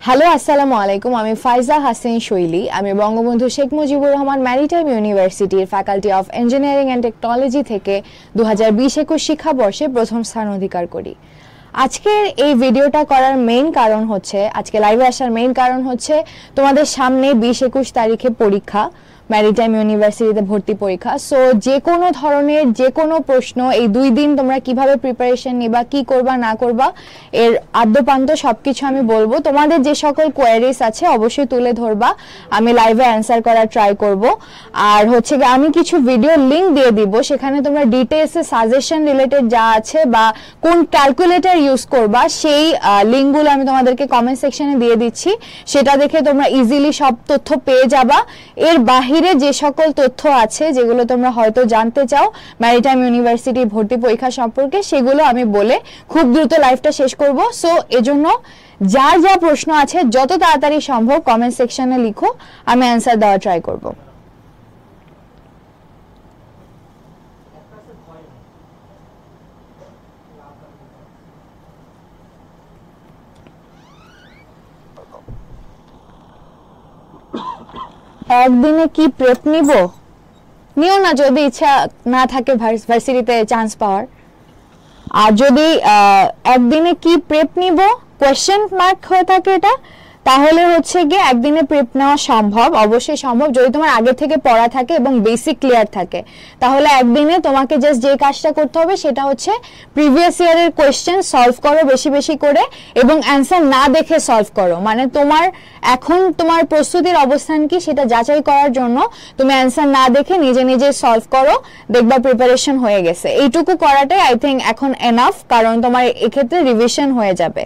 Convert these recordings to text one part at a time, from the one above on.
Hello আসসালামু আলাইকুম, আমি ফাইজা হাসিন শৈলী। আমি বঙ্গবন্ধু শেখ মুজিবুর রহমান ম্যারিটাইম ইউনিভার্সিটির faculty of engineering and technology থেকে 2020-21 শিক্ষাবর্ষে প্রথম স্থান অধিকার করি। আজকের এই ভিডিওটা করার মেইন কারণ হচ্ছে, আজকে লাইভে আসার মেইন কারণ হচ্ছে তোমাদের সামনে 20-21 তারিখে পরীক্ষা, ম্যারিটাইম ইউনিভার্সিটিতে ভর্তি পরীক্ষা। সো যে কোনো ধরনের যে কোনো প্রশ্ন এই 2 দিন তোমরা কিভাবে প্রিপারেশন নিবা, কি করবা না করবা, এর আদ্যপান্ত সবকিছু আমি বলবো। তোমাদের যে সকল কোয়ারিজ আছে অবশ্যই তুলে ধরবা, আমি লাইভে অ্যান্সার করার ট্রাই করব। আর হচ্ছে কি, আমি কিছু ভিডিও লিংক দিয়ে দিব, সেখানে তোমরা ডিটেইলসে সাজেশন রিলেটেড যা আছে বা কোন ক্যালকুলেটর ইউজ করবা সেই লিঙ্কগুলো আমি তোমাদেরকে কমেন্ট সেকশনে দিয়ে দিচ্ছি। সেটা দেখে তোমরা ইজিলি সব তথ্য পেয়ে যাবা। এর বাহিরে যে সকল তথ্য আছে যেগুলো তোমরা হয়তো জানতে চাও ম্যারিটাইম ইউনিভার্সিটি ভর্তি পরীক্ষা সম্পর্কে, সেগুলো আমি বলে খুব দ্রুত লাইভটা শেষ করব। সো এজন্য যার যা প্রশ্ন আছে যত তাড়াতাড়ি সম্ভব কমেন্ট সেকশনে লিখো, আমি অ্যান্সার দেওয়ার ট্রাই করব। একদিনে কি প্রেপ নিও না যদি ইচ্ছা না থাকে ভার্সিটিতে চান্স পাওয়ার। আর যদি একদিনে কি প্রেপ নিব কোয়েশ্চেন মার্ক হয়ে থাকে এটা, তাহলে হচ্ছে গিয়ে একদিনে প্রেপ নেওয়া সম্ভব, অবশ্যই সম্ভব যদি তোমার আগে থেকে পড়া থাকে এবং বেসিক ক্লিয়ার থাকে। তাহলে একদিনে তোমাকে জাস্ট যে কাজটা করতে হবে সেটা হচ্ছে প্রিভিয়াস ইয়ারের কোয়েশ্চেন সলভ করো বেশি বেশি করে, এবং অ্যান্সার না দেখে সলভ করো। মানে তোমার এখন তোমার প্রস্তুতির অবস্থান কি সেটা যাচাই করার জন্য তুমি অ্যান্সার না দেখে নিজে নিজে সলভ করো, দেখবা প্রিপারেশন হয়ে গেছে। এইটুকু করাটাই আই থিঙ্ক এখন এনাফ, কারণ তোমার এক্ষেত্রে রিভিশন হয়ে যাবে।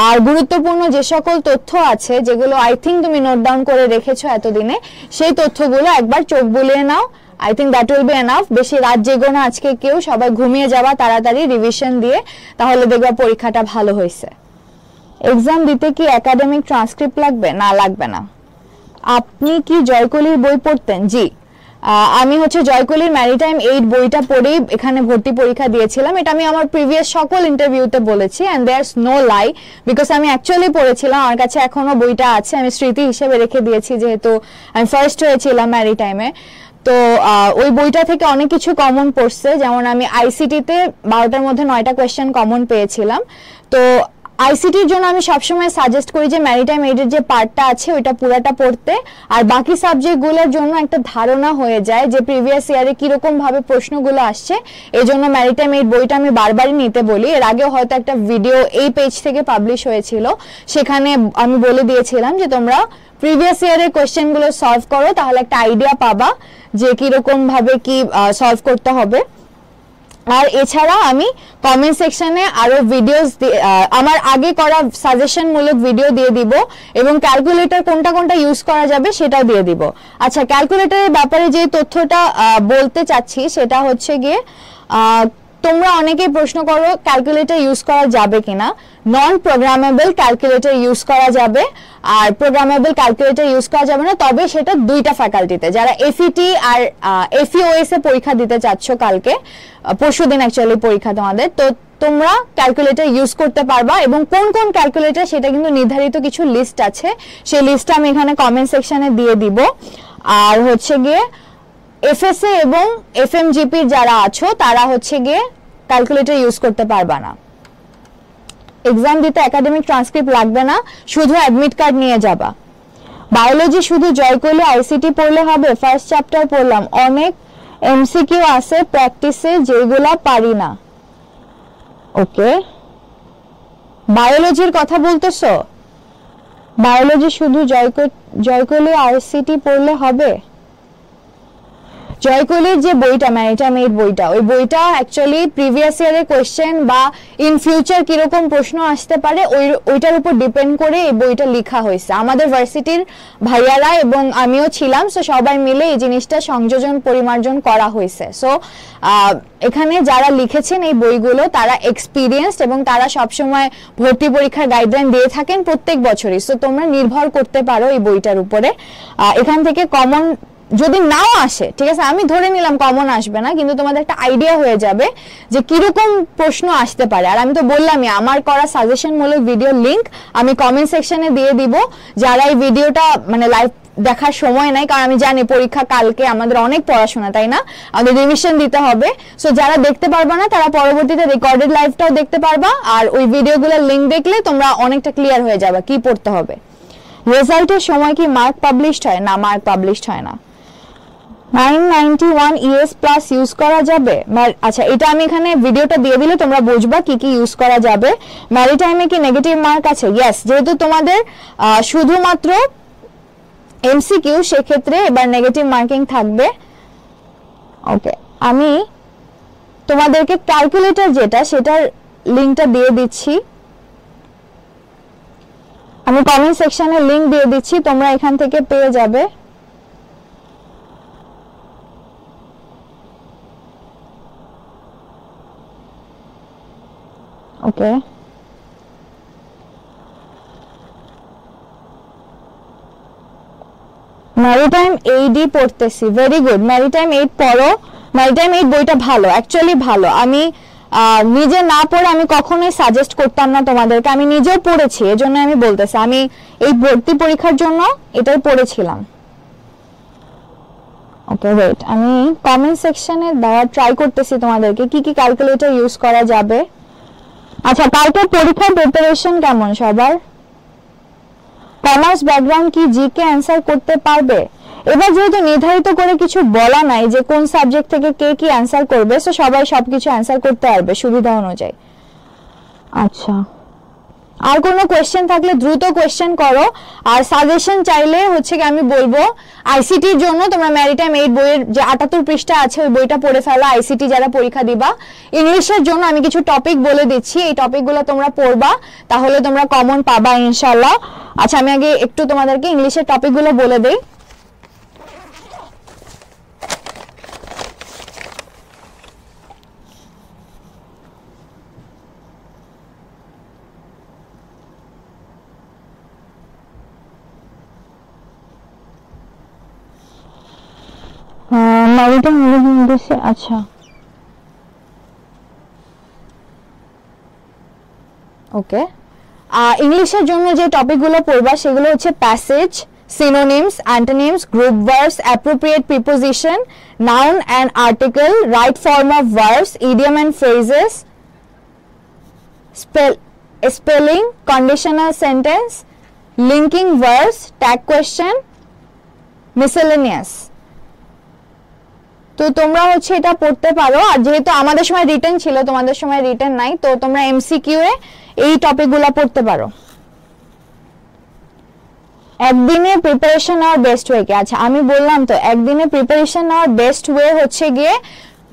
আর গুরুত্বপূর্ণ যে সকল তথ্য আছে যেগুলো আই থিঙ্ক তুমি নোট ডাউন করে রেখেছো এতদিনে, সেই তথ্যগুলো একবার চোখ বুলিয়ে নাও। I think that will be enough. বেশি রাত জেগো না আজকে কেউ, সবাই ঘুমিয়ে যাবা তাড়াতাড়ি রিভিশন দিয়ে, তাহলে দেখবা পরীক্ষাটা ভালো হয়েছে। এক্সাম দিতে কি একাডেমিক ট্রান্সক্রিপ্ট লাগবে? না, লাগবে না। আপনি কি জয়কলির বই পড়তেন? জি, আমি হচ্ছে জয়কলির ম্যারিটাইম 8 বইটা পড়েই এখানে ভর্তি পরীক্ষা দিয়েছিলাম। এটা আমি আমার প্রিভিয়াস সকল ইন্টারভিউতে বলেছি, and there's no lie, because আমি অ্যাকচুয়ালি পড়েছিলাম, আমার কাছে এখনো বইটা আছে, আমি স্মৃতি হিসেবে রেখে দিয়েছি যেহেতু আমি ফার্স্ট হয়েছিলাম ম্যারিটাইমে। তো ওই বইটা থেকে অনেক কিছু কমন পড়ছে, যেমন আমি আইসিটিতে 12টার মধ্যে 9টা কোয়েশ্চেন কমন পেয়েছিলাম। তো আইসিটির জন্য আমি সবসময় সাজেস্ট করি যে ম্যারিটাইম এইডের যে পার্টটা আছে ওইটা পুরাটা পড়তে, আর বাকি সাবজেক্টগুলোর জন্য একটা ধারণা হয়ে যায় যে প্রিভিয়াস ইয়ারে কিরকম ভাবে প্রশ্নগুলো আসছে। এই জন্য ম্যারিটাইম এইড বইটা আমি বারবারই নিতে বলি। এর আগেও হয়তো একটা ভিডিও এই পেজ থেকে পাবলিশ হয়েছিল, সেখানে আমি বলে দিয়েছিলাম যে তোমরা প্রিভিয়াস ইয়ারের কোয়েশ্চেনগুলো সলভ করো, তাহলে একটা আইডিয়া পাবা যে কিরকম ভাবে কি সলভ করতে হবে। আর এছাড়া আমি কমেন্ট সেকশনে আরো ভিডিওস আমার আগে করা সাজেশন মূলক ভিডিও দিয়ে দিব, এবং ক্যালকুলেটর কোনটা কোনটা ইউজ করা যাবে সেটাও দিয়ে দিব। আচ্ছা, ক্যালকুলেটরের ব্যাপারে যে তথ্যটা বলতে চাচ্ছি সেটা হচ্ছে গিয়ে, তোমরা অনেকেই প্রশ্ন করো ক্যালকুলেটর ইউজ করা যাবে কিনা। নন প্রোগ্রামেবল ক্যালকুলেটর ইউজ করা যাবে, আর প্রোগ্রামেবল ক্যালকুলেটর ইউজ করা যাবে না, তবে সেটা 2টা ফ্যাকাল্টিতে। যারা এফইটি আর এফইওএস এ পরীক্ষা দিতে চাচ্ছ, কালকে পরশুদিন অ্যাকচুয়ালি পরীক্ষা তোমাদের, তো তোমরা ক্যালকুলেটর ইউজ করতে পারবা। এবং কোন কোন ক্যালকুলেটর সেটা কিন্তু নির্ধারিত কিছু লিস্ট আছে, সেই লিস্টটা আমি এখানে কমেন্ট সেকশনে দিয়ে দিব। আর হচ্ছে গিয়ে এফএসএ এবং এফএমজিপির যারা আছো তারা হচ্ছে গিয়ে ক্যালকুলেটর ইউজ করতে পারবা না। এক্সাম দিতে একাডেমিক ট্রান্সক্রিপ্ট লাগবে না, শুধু অ্যাডমিট কার্ড নিয়ে যাবা। বায়োলজি শুধু জয়কলি আইসিটি পড়লে হবে? ফার্স্ট চ্যাপ্টার পড়লাম, অনেক এমসিকিউ আছে প্র্যাকটিসে যেগুলা পারি না। ওকে, বায়োলজির কথা বলতেছো? বায়োলজি শুধু জয়কলি আইসিটি পড়লে হবে? জয়কলির যে বইটা ম্যারিটাইম 8 বইটা, ওই বইটা অ্যাকচুয়ালি প্রিভিয়াস ইয়ারের কোয়েশ্চেন বা ইন ফিউচার কিরকম প্রশ্ন আসতে পারে ওইটার উপর ডিপেন্ড করে এই বইটা লেখা হয়েছে। আমাদের ভার্সিটির ভাইয়ারা এবং আমিও ছিলাম, সো সবাই মিলে এই জিনিসটা সংযোজন পরিমার্জন করা হয়েছে। সো এখানে যারা লিখেছেন এই বইগুলো তারা এক্সপিরিয়েন্সড, এবং তারা সবসময় ভর্তি পরীক্ষার গাইডলাইন দিয়ে থাকেন প্রত্যেক বছরই। সো তোমরা নির্ভর করতে পারো এই বইটার উপরে। এখান থেকে কমন যদি নাও আসে, ঠিক আছে, আমি ধরে নিলাম কমন আসবে না, কিন্তু তোমাদের একটা আইডিয়া হয়ে যাবে যে কিরকম প্রশ্ন আসতে পারে। আর আমি তো বললামই আমার করা সাজেশনমূলক ভিডিও লিংক আমি কমেন্ট সেকশনে দিয়ে দিব। যারা এই ভিডিওটা মানে লাইভ দেখার সময় নাই, কারণ আমি জানি পরীক্ষা কালকে, আমাদের অনেক পড়াশোনা, তাই না, আমাদের রিভিশন দিতে হবে। সো যারা দেখতে পারবা না তারা পরবর্তীতে রেকর্ডেড লাইভটাও দেখতে পারবা, আর ওই ভিডিওগুলোর লিংক দেখলে তোমরা অনেকটা ক্লিয়ার হয়ে যাবে কি পড়তে হবে। রেজাল্টের সময় কি মার্ক পাবলিশড হয়? না, মার্ক পাবলিশড হয় না। 991 ES প্লাস ইউজ করা যাবে? আচ্ছা, এটা আমি এখানে ভিডিওটা দিয়ে দিলে তোমরা বুঝবা কি কি ইউজ করা যাবে। ম্যারিটাইমে কি নেগেটিভ মার্ক আছে? ইয়েস, যেহেতু তোমাদের শুধুমাত্র এমসিকিউ, সেক্ষেত্রে এবার নেগেটিভ মার্কিং থাকবে। ওকে, আমি তোমাদেরকে ক্যালকুলেটর যেটা, সেটার লিংকটা দিয়ে দিচ্ছি, আমি কমেন্ট সেকশনে লিংক দিয়ে দিচ্ছি, তোমরা এখান থেকে পেয়ে যাবে। ওকে, ম্যারিটাইম 8 পড়তেছি, ভেরি গুড। ম্যারিটাইম 8 পড়ো। ম্যারিটাইম 8 বইটা ভালো, অ্যাকচুয়ালি ভালো। আমি নিজে না পড়ে আমি কখনোই সাজেস্ট করতাম না তোমাদেরকে, আমি নিজেও পড়েছি, এজন্য আমি বলতেছি। আমি এই ভর্তি পরীক্ষার জন্য এটাই পড়েছিলাম। ওকে, ওয়েট, আমি কমেন্ট সেকশনে দেওয়ার ট্রাই করতেছি তোমাদেরকে কি কি ক্যালকুলেটর ইউজ করা যাবে। আচ্ছা, কালকে পরীক্ষার প্রিপারেশন কেমন সবার? কমার্স ব্যাকগ্রাউন্ড কি জিকে অ্যান্সার করতে পারবে? এবার যেহেতু নির্ধারিত করে কিছু বলা নাই যে কোন সাবজেক্ট থেকে কে কি অ্যান্সার করবে, সো সবাই সবকিছু অ্যান্সার করতে পারবে সুবিধা অনুযায়ী। আচ্ছা, আর কোনো কোয়েশ্চেন থাকলে দ্রুত কোয়েশ্চেন করো। আর সাজেশন চাইলে হচ্ছে কি আমি বলবো, আইসিটির জন্য তোমরা ম্যারিটাইম 8 বইয়ের যে 78 পৃষ্ঠা আছে ওই বইটা পড়ে ফেলা, আইসিটি যারা পরীক্ষা দিবা। ইংলিশের জন্য আমি কিছু টপিক বলে দিচ্ছি, এই টপিকগুলো তোমরা পড়বা, তাহলে তোমরা কমন পাবা ইনশাআল্লাহ। আচ্ছা, আমি আগে একটু তোমাদেরকে ইংলিশের টপিকগুলো বলে দেই। ম্যারিটাইম ইংলিশে, আচ্ছা ওকে, ইংলিশের জন্য যে টপিকগুলো পড়বা সেগুলো হচ্ছে passage, synonyms, antonyms, group verbs, appropriate preposition, noun and article, right form of verbs, idiom and phrases, spelling, conditional sentence, linking verbs, tag question, miscellaneous। তো তোমরা হচ্ছে এটা পড়তে পারো। আর যেহেতু আমাদের সময় রিটেন ছিল, তোমাদের সময় রিটেন নাই, তো তোমরা এমসিকিউ এ এই টপিকগুলো পড়তে পারো। একদিনে প্রিপারেশন নেওয়ার বেস্ট ওয়ে কি? আচ্ছা, আমি বললাম তো একদিনে প্রিপারেশন নেওয়ার বেস্ট ওয়ে হচ্ছে গিয়ে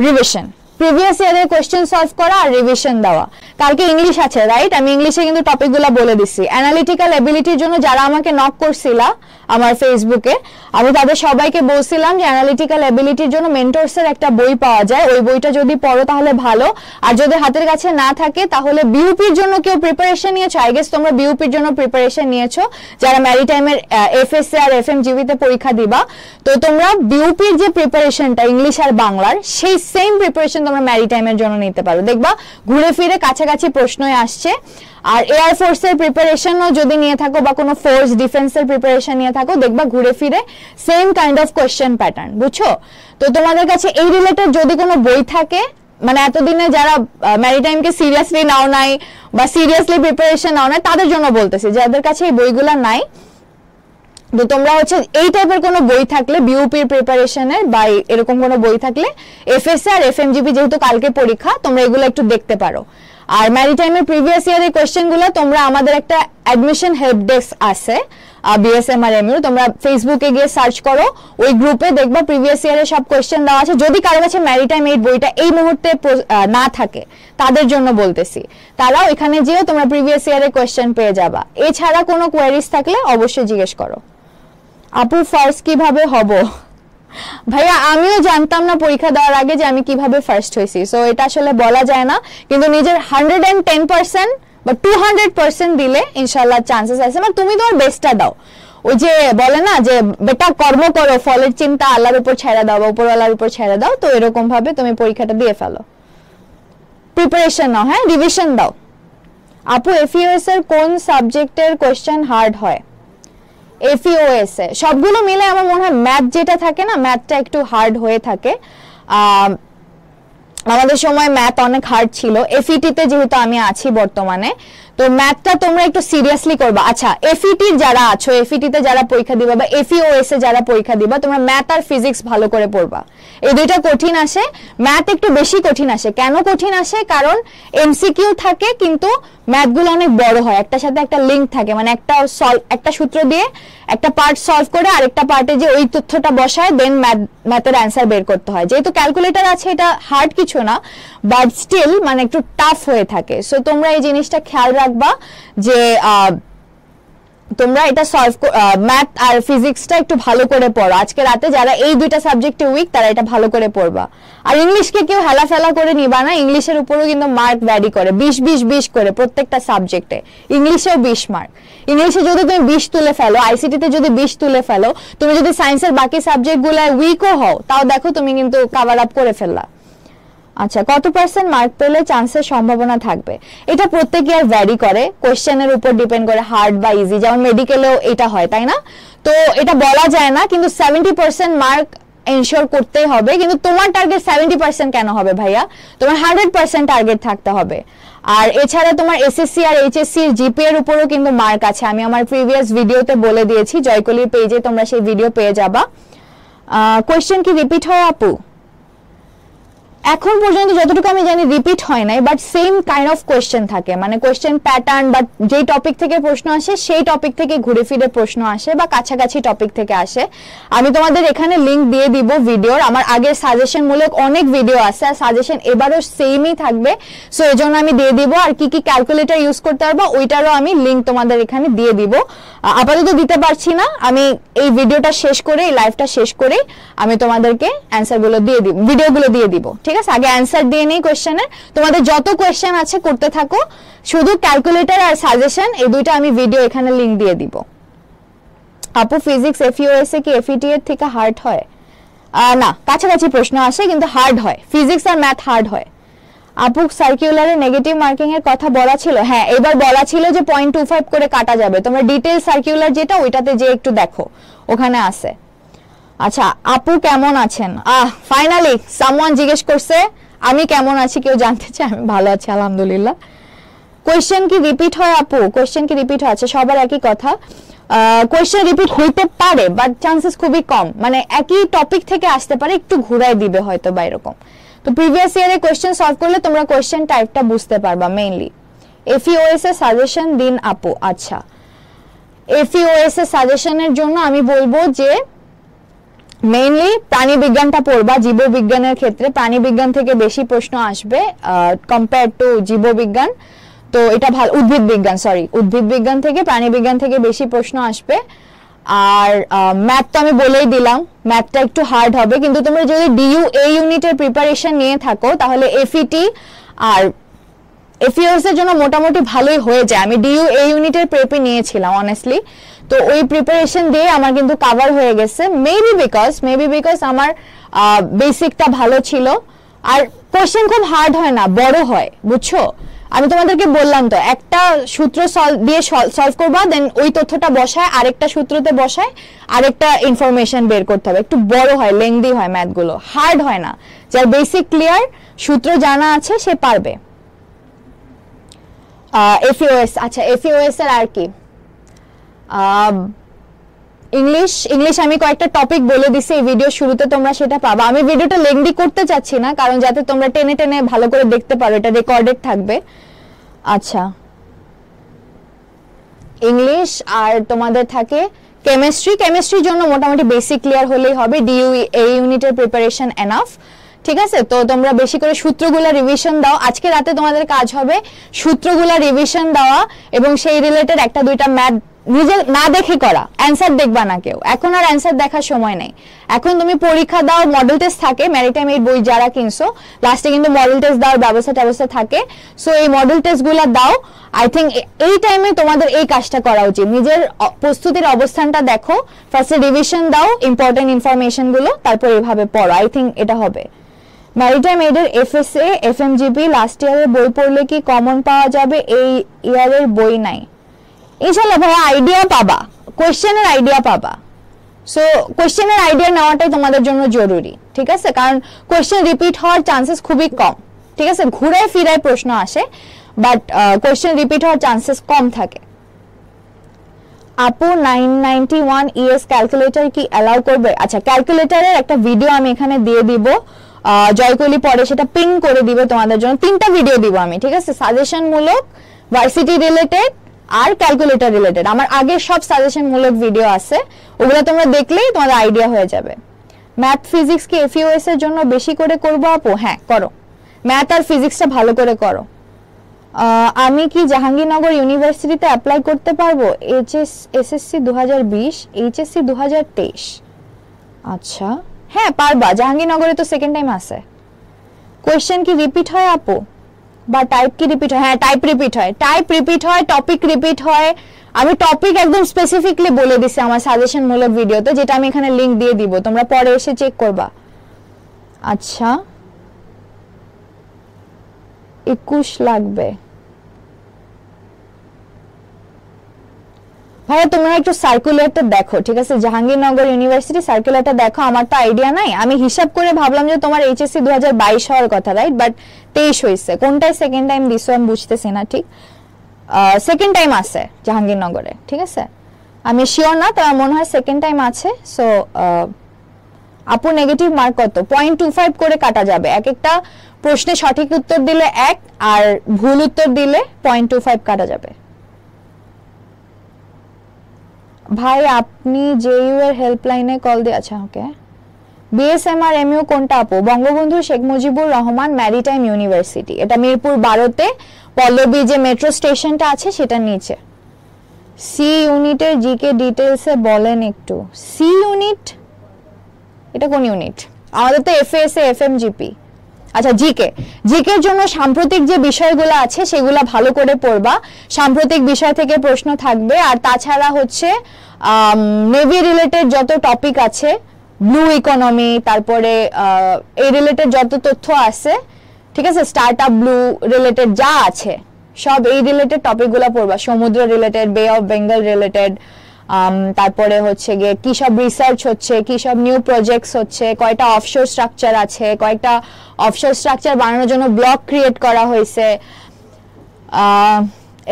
রিভিশন, প্রিভিয়াস ইয়ারের কোশ্চেন সলভ করা আর রিভিশন দেওয়া। কালকে ইংলিশ আছে, রাইট? আমি ইংলিশে কিন্তু টপিকগুলো বলে দিচ্ছি। অ্যানালিটিক্যাল এবিলিটির জন্য যারা আমাকে নক করছিলা আমার ফেসবুকে, আমি তাদের সবাইকে বলছিলাম যে অ্যানালিটিক্যাল এবিলিটির জন্য মেন্টরসের একটা বই পাওয়া যায়, ওই বইটা যদি পড়ো তাহলে ভালো। আর যদি হাতের কাছে না থাকে তাহলে বিউপির জন্য কেউ প্রিপারেশন নিয়েছো? আই গেস তোমরা বিউপির জন্য প্রিপারেশন নিয়েছো যারা ম্যারিটাইমের এফএসসি আর এফএমজিবিতে পরীক্ষা দিবা। তো তোমরা বিউপির যে প্রিপারেশনটা ইংলিশ আর বাংলার, সেই সেম প্রিপারেশন তোমরা ম্যারিটাইমের জন্য নিতে পারো। দেখবা ঘুরে ফিরে কাছাকাছি প্রশ্নই আসছে। আর এয়ার ফোর্সের প্রিপারেশনও যদি নিয়ে থাকো বা কোনো ফোর্স ডিফেন্সের প্রিপারেশন নিয়ে থাকো, দেখবা ঘুরে ফিরে same kind of question pattern, বুঝছো? তো তোমাদের কাছে এই রিলেটেড যদি কোনো বই থাকে, মানে এতদিনে যারা ম্যারিটাইমকে সিরিয়াসলি নাও নাই বা সিরিয়াসলি প্রিপারেশন নাও নাই, তাদের জন্য বলতেছি, যাদের কাছে এই বইগুলো নাই, তো তোমরা হচ্ছে এই টাইপের কোনো বই থাকলে বিউপির প্রিপারেশনের বা এরকম কোনো বই থাকলে, এফএসসি আর এফএমজিবি যেহেতু কালকে পরীক্ষা, তোমরা এগুলো একটু দেখতে পারো। আর ম্যারিটাইমের প্রিভিয়াস ইয়ারের কোশ্চেনগুলো তোমরা, আমাদের একটা অ্যাডমিশন হেল্প ডেস্ক আছে বিএসএমআরএমইউ, তোমরা ফেসবুকে গিয়ে সার্চ করো, ওই গ্রুপে দেখবা প্রিভিয়াস ইয়ারের সব কোশ্চেন দেওয়া আছে। যদি কারো কাছে ম্যারিটাইম 8 বইটা এই মুহূর্তে না থাকে, তাদের জন্য বলতেছি, তারাও এখানে যেও তোমরা প্রিভিয়াস ইয়ারের কোশ্চেন পেয়ে যাবা। এছাড়া কোনো কোয়েরিজ থাকলে অবশ্যই জিজ্ঞেস করো। আপু ফার্স্ট কিভাবে হব? ভাইয়া আমিও জানতাম না পরীক্ষা দেওয়ার আগে যে আমি কিভাবে ফার্স্ট হয়েছি, সো এটা আসলে বলা যায় না, কিন্তু নিজের 110% বা 200% দিলে ইনশাআল্লাহ চান্সেস আছে। মানে তুমি তোমার বেস্টটা দাও, ওই যে বলে না যে বেটা কর্ম করো, ফলের চিন্তা আল্লাহর উপর ছেড়ে দাও বা উপরওয়ালার উপর ছেড়ে দাও, তো এরকম ভাবে তুমি পরীক্ষাটা দিয়ে ফেলো, প্রিপারেশন নাও, হ্যাঁ রিভিশন দাও। আপু এফইওএস এর কোন সাবজেক্টের কোশ্চেন হার্ড হয়? এফইওএস এ সবগুলো মিলে আমার মনে হয় ম্যাথ যেটা থাকে না, ম্যাথটা একটু হার্ড হয়ে থাকে। আমাদের সময় ম্যাথ অনেক হার্ড ছিল, এফইটিতে যেহেতু আমি আছি বর্তমানে, তো ম্যাথটা তোমরা একটু সিরিয়াসলি করবা। আচ্ছা এফইটির যারা আছো, এফইটিতে যারা পরীক্ষা দিবা বা এফইওএস এ যারা পরীক্ষা দিবা, তোমরা ম্যাথ আর ফিজিক্স ভালো করে পড়বা। এই দুইটা কঠিন আসে, ম্যাথ একটু বেশি কঠিন আসে। কেন কঠিন আসে? কারণ এমসিকিউ থাকে কিন্তু ম্যাথগুলো অনেক বড় হয়, একটার সাথে একটা লিঙ্ক থাকে, মানে একটা সূত্র দিয়ে একটা পার্ট সলভ করে আরেকটা পার্টে যে ওই তথ্যটা বসায় দেন ম্যাথের অ্যান্সার বের করতে হয়। যেহেতু ক্যালকুলেটর আছে, এটা হার্ড কিছু না, বাট স্টিল মানে একটু টাফ হয়ে থাকে। সো তোমরা এই জিনিসটা খেয়াল রাখবা যে তোমরা এটা সলভ, ম্যাথ আর ফিজিক্সটা একটু ভালো করে পড়ো। আজকে রাতে যারা এই দুইটা সাবজেক্টে উইক তারা এটা ভালো করে পড়বা। আর ইংলিশকে কেউ হেলাফেলা করে নিবা না, ইংলিশের উপরেও কিন্তু মার্ক ভ্যারি করে, 20-20-20 করে প্রত্যেকটা সাবজেক্টে। ইংলিশেও 20 মার্ক। ইংলিশে যদি তুমি 20 তুলে ফেলো, আইসিটিতে যদি 20 তুলে ফেলো, তুমি যদি সায়েন্সের বাকি সাবজেক্টগুলোয় উইকও হও, তাও দেখো তুমি কিন্তু কভার আপ করে ফেললা। আচ্ছা কত পার্সেন্ট মার্ক পেলে চান্সের সম্ভাবনা থাকবে? এটা প্রত্যেক ইয়ার ভ্যারি করে, কোশ্চেনের উপর ডিপেন্ড করে, হার্ড বা ইজি। যেমন মেডিকেলেও এটা হয়, তাই না? তো এটা বলা যায় না, কিন্তু 70% মার্ক এনশিওর করতেই হবে। কিন্তু তোমার টার্গেট 70% কেন হবে ভাইয়া? তোমার 100% টার্গেট থাকতে হবে। আর এছাড়া তোমার এসএসসি আর এইচএসসি এর জিপি এর উপরও কিন্তু মার্ক আছে, আমি আমার প্রিভিয়াস ভিডিওতে বলে দিয়েছি, জয়কলির পেজে তোমরা সেই ভিডিও পেয়ে যাবা। কোশ্চেন কি রিপিট হয় আপু? এখন পর্যন্ত যতটুকু আমি জানি রিপিট হয় নাই, but same kind of question থাকে, মানে কোশ্চেন প্যাটার্ন বা যেই টপিক থেকে প্রশ্ন আসে সেই টপিক থেকে ঘুরে ফিরে প্রশ্ন আসে বা কাছাকাছি টপিক থেকে আসে। আমি তোমাদের এখানে লিংক দিয়ে দিব ভিডিওর, আমার আগের সাজেশন মূলক অনেক ভিডিও আছে, আর সাজেশন এবারও সেমই থাকবে, সো এজন্য আমি দিয়ে দিব। আর কি কি ক্যালকুলেটর ইউজ করতে পারবো ওইটারও আমি লিংক তোমাদের এখানে দিয়ে দিব। আপাতত দিতে পারছি না, আমি এই ভিডিওটা শেষ করে, এই লাইভটা শেষ করে আমি তোমাদেরকে অ্যান্সারগুলো দিয়ে দিব, ভিডিওগুলো দিয়ে দিব, ঠিক আছে? আগে অ্যান্সার দিয়ে নেই কোশ্চেনের, তোমাদের যত কোশ্চেন আছে করতে থাকো, শুধু ক্যালকুলেটর আর সাজেশন এই দুইটা আমি ভিডিও এখানে লিংক দিয়ে দিব। আপু ফিজিক্স এফইওএস এ কি এফইটি এর থেকে হার্ড হয়? না, কাছাকাছি প্রশ্ন আসে কিন্তু হার্ড হয়, ফিজিক্স আর ম্যাথ হার্ড হয়। আপু সার্কুলারে নেগেটিভ মার্কিং এর কথা বলা ছিল? হ্যাঁ, এবার বলা ছিল যে 0.25 করে কাটা যাবে, তোমরা ডিটেইল সার্কুলার যেটা ওইটাতে যে একটু দেখো, ওখানে আছে। আচ্ছা আপু কেমন আছেন? ফাইনালি সামওয়ান জিজ্ঞেস করছে আমি কেমন আছি, কেউ জানতে চায়? আমি ভালো আছি আলহামদুলিল্লাহ। কোশ্চেন কি রিপিট হয় আপু? কোশ্চেন কি রিপিট হয়? আচ্ছা সবার একই কথা, কোশ্চেন রিপিট হইতে পারে বাট চান্সেস খুবই কম, মানে একই টপিক থেকে আসতে পারে, একটু ঘুরাই দিবে হয়তো বা এরকম। তো প্রিভিয়াস ইয়ারে কোশ্চেন সলভ করলে তোমরা কোশ্চেন টাইপটা বুঝতে পারবা মেইনলি। এফইওএস এর সাজেশন দিন আপু। আচ্ছা এফইওএস এর সাজেশনের জন্য আমি বলবো যে মেইনলি প্রাণী বিজ্ঞানটা পড়বা। জীববিজ্ঞানের ক্ষেত্রে প্রাণী বিজ্ঞান থেকে বেশি প্রশ্ন আসবে কম্পেয়ার টু জীববিজ্ঞান, তো এটা ভালো। উদ্ভিদ বিজ্ঞান, সরি, উদ্ভিদ বিজ্ঞান থেকে প্রাণী বিজ্ঞান থেকে বেশি প্রশ্ন আসবে। আর ম্যাথ তো আমি বলেই দিলাম, ম্যাথটা একটু হার্ড হবে, কিন্তু তোমরা যদি ডিইউ এ ইউনিটের প্রিপারেশন নিয়ে থাকো তাহলে এফইটি আর এফইওএস এর জন্য মোটামুটি ভালোই হয়ে যায়। আমি ডিইউ এ ইউনিটের প্রেপে নিয়েছিলাম অনেস্টলি, তো ওই প্রিপারেশন দিয়ে আমার কিন্তু কভার হয়ে গেছে। মেবি বিকজ আমার বেসিকটা ভালো ছিল। আর কোশ্চেন খুব হার্ড হয় না, বড় হয়, বুঝছো? আমি তোমাদেরকে বললাম তো, একটা সূত্র দিয়ে সলভ করবা, দেন ওই তথ্যটা বসায় আরেকটা সূত্রতে বসায় আরেকটা ইনফরমেশন বের করতে হবে। একটু বড় হয়, লেংদি হয়, ম্যাথগুলো হার্ড হয় না। যার বেসিক ক্লিয়ার, সূত্র জানা আছে সে পারবে। এফইওএস, আচ্ছা এফইওএস এর আর কি, ইংলিশ আমি কয়েকটা টপিক বলে দিছি এই ভিডিও শুরুতে, তোমরা সেটা পাবা। আমি ভিডিওটা লেংদি করতে চাচ্ছি না, কারণ যাতে তোমরা টেনে টেনে ভালো করে দেখতে পারো, এটা রেকর্ডেড থাকবে। আচ্ছা ইংলিশ আর তোমাদের থাকে কেমিস্ট্রির জন্য মোটামুটি বেসিক ক্লিয়ার হলেই হবে। ডিইউ এ ইউনিটের প্রিপারেশন এনাফ, ঠিক আছে? তো তোমরা বেশি করে সূত্রগুলা রিভিশন দাও। আজকে রাতে তোমাদের কাজ হবে সূত্রগুলা রিভিশন দেওয়া এবং সেই রিলেটেড একটা দুইটা ম্যাথ নিজে না দেখে করা, অ্যানসার দেখবা না কেউ, এখন আর অ্যানসার দেখার সময় নেই। এখন তুমি পরীক্ষা দাও, মডেল টেস্ট থাকে, ম্যারিটাইম এই বই যারা কিনছো লাস্টে কিন্তু মডেল টেস্ট দেওয়ার ব্যবস্থা থাকে। সো এই মডেল টেস্ট গুলা দাও। আই থিঙ্ক এই টাইমে তোমাদের এই কাজটা করা উচিত, নিজের প্রস্তুতির অবস্থানটা দেখো, ফার্স্টে রিভিশন দাও ইম্পর্টেন্ট ইনফরমেশন গুলো, তারপর এইভাবে পড়ো। আই থিঙ্ক এটা হবে। ম্যারিটাইম এডের এফএসএ এফএমজিপি লাস্ট ইয়ারের বই পড়লে কি কমন পাওয়া যাবে? এই ইয়ারের বই নাই। ইনশাআল্লাহ ভাইয়া আইডিয়া পাবা, কোয়েশ্চেনের আইডিয়া পাবা। সো কোয়েশ্চেনের আইডিয়া নেওয়াটাই তোমাদের জন্য জরুরি, ঠিক আছে? কারণ কোয়েশ্চেন রিপিট হওয়ার চান্সেস খুবই কম, ঠিক আছে? ঘুরায় ফিরায় প্রশ্ন আসে, বাট কোয়েশ্চেন রিপিট হওয়ার চান্সেস কম থাকে। আপু 991 ES ক্যালকুলেটর কি অ্যালাউ করবে? আচ্ছা, ক্যালকুলেটরের একটা ভিডিও আমি এখানে দিয়ে দিব, জয়কলি পরে সেটা পিন করে দিবে তোমাদের জন্য। 3টা ভিডিও দিব আমি, ঠিক আছে? সাজেশন মূলক, ভার্সিটি রিলেটেড আর ক্যালকুলেটর রিলেটেড। আমার আগের সব সাজেশন মূলক ভিডিও আছে, ওগুলো তোমরা দেখলেই তোমাদের আইডিয়া হয়ে যাবে। ম্যাথ ফিজিক্স কি এফইউএস এর জন্য বেশি করে করবো আপু? হ্যাঁ করো, ম্যাথ আর ফিজিক্সটা ভালো করে করো। আমি কি জাহাঙ্গীরনগর ইউনিভার্সিটিতে অ্যাপ্লাই করতে পারবো? SSC 2020, HSC 2023। আচ্ছা হ্যাঁ পারবা, জাহাঙ্গীরনগরে তো সেকেন্ড টাইম আছে। কোয়েশ্চেন কি রিপিট হয় আপু, বা টাইপ কি রিপিট হয়? হ্যাঁ টাইপ রিপিট হয়, টাইপ রিপিট হয়, টপিক রিপিট হয়। আমি টপিক একদম স্পেসিফিকলি বলে দিছি আমার সাজেশন মূলক ভিডিওতে, যেটা আমি এখানে লিংক দিয়ে দিব, তোমরা পরে এসে চেক করবা। আচ্ছা 21 লাগবে ভাইয়া, তোমরা একটু সার্কুলারটা দেখো, ঠিক আছে? জাহাঙ্গীরনগর ইউনিভার্সিটি সার্কুলারটা দেখো। আমার তো আইডিয়া নাই, আমি হিসাব করে ভাবলাম যে তোমার এইচএসসি 2022 হওয়ার কথা, রাইট? বাট 23 হয়েছে। কোনটায় সেকেন্ড টাইম দিছো আমি বুঝতেছি না ঠিক। সেকেন্ড টাইম আছে জাহাঙ্গীরনগরে, ঠিক আছে? আমি শিওর না, তবে মনে হয় সেকেন্ড টাইম আছে। সো আপু নেগেটিভ মার্ক কত? 0.25 করে কাটা যাবে। এক একটা প্রশ্নে সঠিক উত্তর দিলে 1 আর ভুল উত্তর দিলে 0.25 কাটা যাবে। ভাই আপনি জেইউ এর হেল্পলাইনে কল দিয়ে, আচ্ছা ওকে। বিএসএমআর এমইউ কোনটা আপু? বঙ্গবন্ধু শেখ মুজিবুর রহমান ম্যারিটাইম ইউনিভার্সিটি, এটা মিরপুর 12-তে পল্লবী যে মেট্রো স্টেশনটা আছে সেটার নিচে। সি ইউনিটের জিকে ডিটেইলসে বলেন একটু। সি ইউনিট এটা কোন ইউনিট? আমাদের তো এফএসএ এফএমজিপি। আচ্ছা জিকে, জিকের জন্য সাম্প্রতিক যে বিষয়গুলো আছে সেগুলো ভালো করে পড়বা, সাম্প্রতিক বিষয় থেকে প্রশ্ন থাকবে। আর তাছাড়া হচ্ছে নেভি রিলেটেড যত টপিক আছে, ব্লু ইকোনমি, তারপরে এই রিলেটেড যত তথ্য আছে, ঠিক আছে? স্টার্টআপ ব্লু রিলেটেড যা আছে সব এই রিলেটেড টপিকগুলো পড়বা। সমুদ্র রিলেটেড, বে অফ বেঙ্গল রিলেটেড, তারপরে হচ্ছে গিয়ে কি সব রিসার্চ হচ্ছে, কি সব নিউ প্রজেক্টস হচ্ছে, কয়টা অফশোর স্ট্রাকচার আছে, কয়টা অফশোর স্ট্রাকচার বানানোর জন্য ব্লক ক্রিয়েট করা হয়েছে,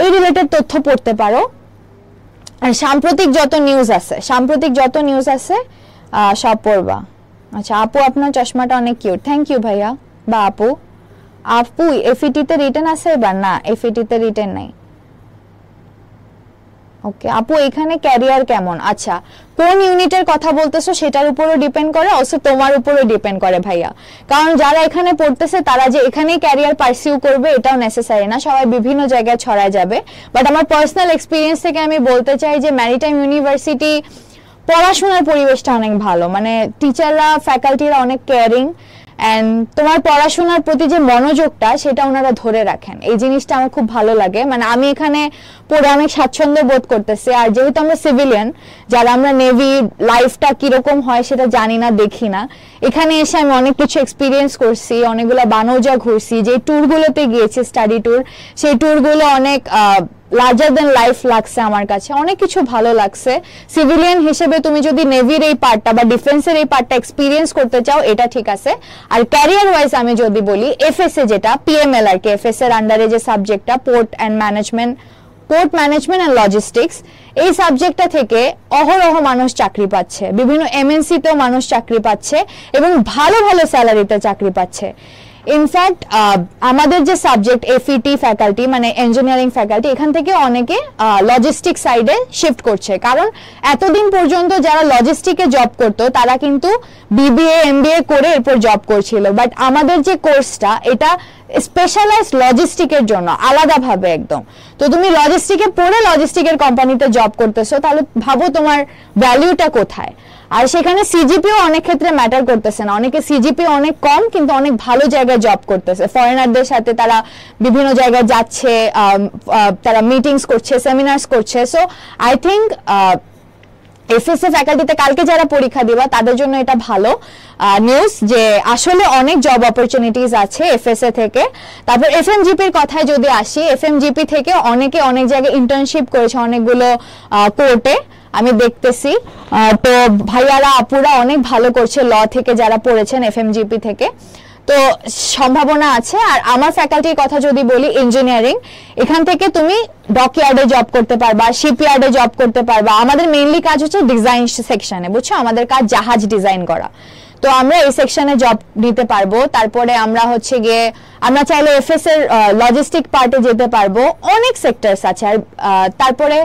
এই রিলেটেড তথ্য পড়তে পারো। আর সাম্প্রতিক যত নিউজ আছে সব পড়বা। আচ্ছা আপু আপনার চশমাটা অনেক কিউট, থ্যাংক ইউ ভাইয়া বা আপু। আপু এফইটিতে রিটেন আছে এবার? না এফইটিতে রিটেন নাই। ওকে আপু এখানে ক্যারিয়ার কেমন? আচ্ছা কোন ইউনিটের কথা বলতেছো সেটার উপরও ডিপেন্ড করে, অলসো তোমার উপরও ডিপেন্ড করে ভাইয়া। কারণ যারা এখানে পড়তেছে তারা যে এখানেই ক্যারিয়ার পারসিউ করবে এটাও নেসেসারি না, সবাই বিভিন্ন জায়গায় ছড়ায় যাবে। বাট আমার পার্সোনাল এক্সপিরিয়েন্স থেকে আমি বলতে চাই যে ম্যারিটাইম ইউনিভার্সিটি পড়াশোনার পরিবেশটা অনেক ভালো, মানে টিচাররা ফ্যাকাল্টিরা অনেক কেয়ারিং, এন্ড তোমার পড়াশোনার প্রতি যে মনোযোগটা সেটা ওনারা ধরে রাখেন, এই জিনিসটা আমার খুব ভালো লাগে। মানে আমি এখানে পড়ে অনেক স্বাচ্ছন্দ্য বোধ করতেছি। আর যেহেতু আমরা সিভিলিয়ান, যারা আমরা নেভি লাইফটা কিরকম হয় সেটা জানি না, দেখি না, এখানে এসে আমি অনেক কিছু এক্সপিরিয়েন্স করছি, অনেকগুলো বানৌজা ঘুরছি, যে ট্যুরগুলোতে গিয়েছি স্টাডি ট্যুর, সেই ট্যুরগুলো অনেক লার্জার দেন লাইফ লাগছে আমার কাছে, অনেক কিছু ভালো লাগছে। সিভিলিয়ান হিসেবে তুমি যদি নেভির এই পার্টটা বা ডিফেন্সের এই পার্টটা এক্সপিরিয়েন্স করতে চাও এটা ঠিক আছে। আর ক্যারিয়ার ওয়াইজ আমি যদি বলি, এফএসএ যেটা পিএমএল আর কি, এফএসএ এর আন্ডারে যে সাবজেক্টটা পোর্ট ম্যানেজমেন্ট এন্ড লজিস্টিক্স, এই সাবজেক্টটা থেকে অহরহ মানুষ চাকরি পাচ্ছে, বিভিন্ন এমএনসি তেও মানুষ চাকরি পাচ্ছে এবং ভালো ভালো স্যালারিতে চাকরি পাচ্ছে। ইনফ্যাক্ট আমাদের যে সাবজেক্ট এফইটি ফ্যাকাল্টি, মানে ইঞ্জিনিয়ারিং ফ্যাকাল্টি, এখান থেকে অনেকে লজিস্টিক সাইডে শিফট করছে। কারণ এতদিন পর্যন্ত যারা লজিস্টিকে জব করতো তারা কিন্তু বিবিএ এমবিএ করে এরপর জব করছিল, বাট আমাদের যে কোর্সটা এটা স্পেশালাইজড লজিস্টিকের জন্য আলাদাভাবে একদম। তো তুমি লজিস্টিকে পড়ে লজিস্টিকের কোম্পানিতে জব করতেছো, তাহলে ভাবো তোমার ভ্যালুটা কোথায়। আর সেখানে সিজিপিও অনেক ক্ষেত্রে ম্যাটার করতেছে না, অনেকে সিজিপি অনেক কম কিন্তু অনেক ভালো জায়গায় জব করতেছে, ফরেনারদের সাথে তারা বিভিন্ন জায়গায় যাচ্ছে, তারা মিটিংস করছে, সেমিনার্স করছে। সো আই থিঙ্ক এফএসএ ফ্যাকাল্টিতে কালকে যারা পরীক্ষা দিবা তাদের জন্য এটা ভালো নিউজ যে আসলে অনেক জব অপরচুনিটিস আছে এফএসএ থেকে। তারপর এফএমজিপির কথায় যদি আসি, এফএমজিপি থেকে অনেকে অনেক জায়গায় ইন্টার্নশিপ করেছে, অনেকগুলো কোর্টে আমি দেখতেছি। তো ভাইয়ারা আপুরা অনেক ভালো করছে ল থেকে যারা পড়েছেন এফএমজিপি থেকে, তো সম্ভাবনা আছে। আর আমার ফ্যাকাল্টির কথা যদি বলি ইঞ্জিনিয়ারিং, এখান থেকে তুমি ডকইয়ার্ডে জব করতে পারবা, শিপইয়ার্ডে জব করতে পারবা। আমাদের মেইনলি কাজ হচ্ছে ডিজাইন সেকশনে, বুঝছো, আমাদের কাজ জাহাজ ডিজাইন করা, তো আমরা এই সেকশনে জব নিতে পারবো। তারপরে আমরা হচ্ছে গিয়ে আমরা চাইলে এফএস এর লজিস্টিক পার্টে যেতে পারবো, অনেক সেক্টরস আছে। আর তারপরে